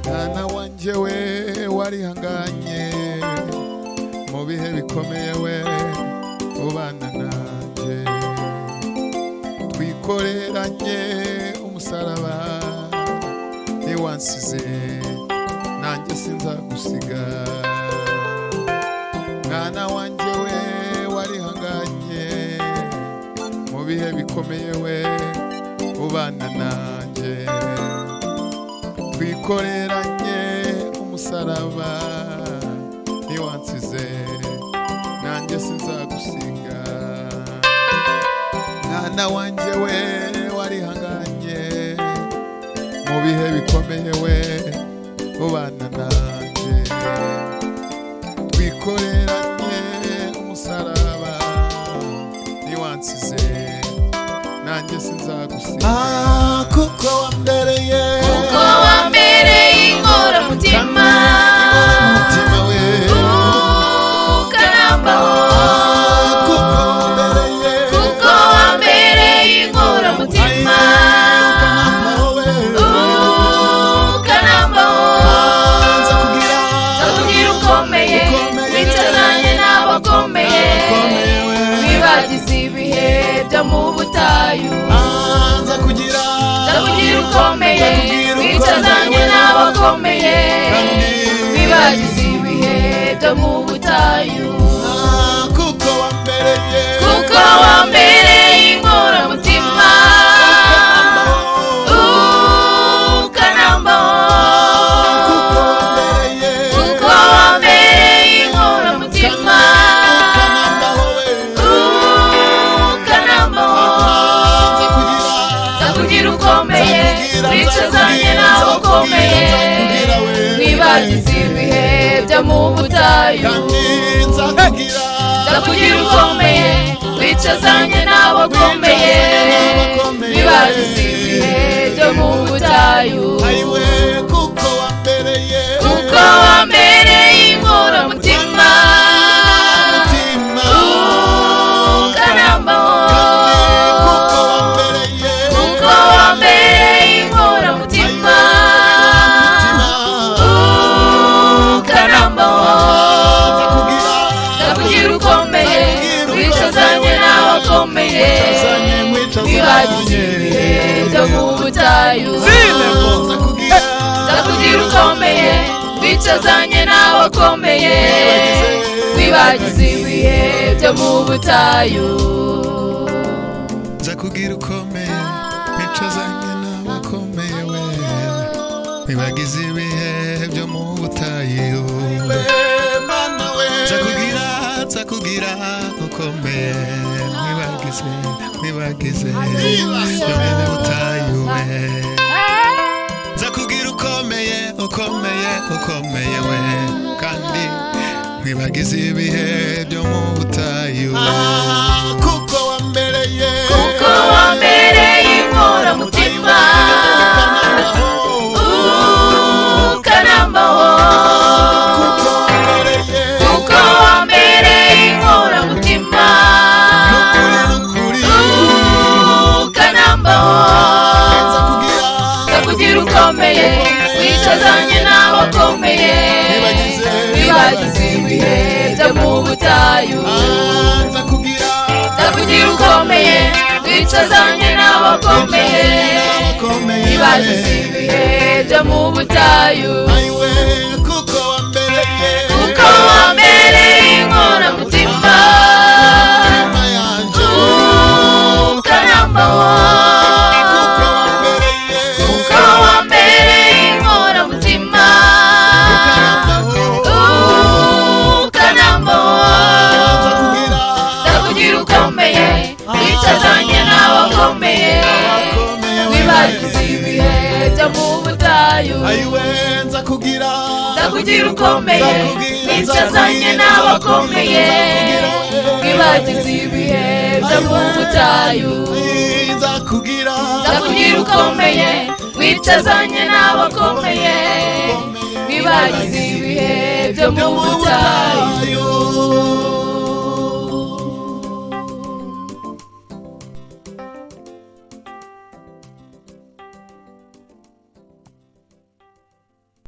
Mwana wanje we warihanganye mu bihe bikomeye we ubana nanje twikoreranye umusaraba niwansize nanjye sinzagusiga. Mwana wanje we warihanganye mu bihe bikomeye we ubana nanje twikoreranye umusaraba niwansize nanjye sinzagusiga. Mwana wanje we warihanganye mu bihe bikomeye we ubana nanje twikoreranye umusaraba niwansize nanjye sinzagusiga. Kuko wambereye inkoramutima we ukarambaho. Kuko wambereye inkoramutima ukarambaho. Nzakugira ukomeye wicazanye n'abakomeye wibagize ibihe byo mu butayu. Nzakugira ukomeye wicazanye n'abakomeye wibagize ibihe byo mu butayu. kuko wambereye inkoramutima ukarambaho. Kuko wambereye inkoramutima ukarambaho. Nzakugira ukomeye wicazanye n'abakomeye wibagize ibihe byo mu butayu. Nzakugira ukomeye wicazanye n'abakomeye wibagize ibihe byo mu butayu. kuko wambereye inkoramutima ukarambaho. Kuko wambereye inkoramutima ukarambaho. Nzakugira ukomeye wicazanye n'abakomeye wibagize ibihe byo mu butayu. Nzakugira ukomeye wicazanye n'abakomeye wibagize ibihe byo mu butayu. Nzakugira ukomeye wicazanye n'abakomeye we wibagize ibihe byo mu butayu. Nzakugira ukomeye wibagize ibyo mu butayu we. Nzakugira ukomeye we kandi wibagize ibihe byo mu butayu. Kuko wambereye inkoramutima ukarambaho. Kuko wambereye inkoramutima ukarambaho. Nzakugira ukomeye wicazanye n'abakomeye wibagize ibihe byo mu butayu. Nzakugira ukomeye wicazanye n'abakomeye wibagize ibihe byo mu butayu. Kuko wambereye inkoramutima ukarambaho. Kuko wambereye inkoramutima ukarambaho. Nzakugira ukomeye wicazanye n'abakomeye wibagize ibihe byo mu butayu. Nzakugira ukomeye wicazanye n'abakomeye wibagize ibihe byo mu butayu. kugira ukomeye wicazanye n'abakomeye wibagize ibihe byo mu butayu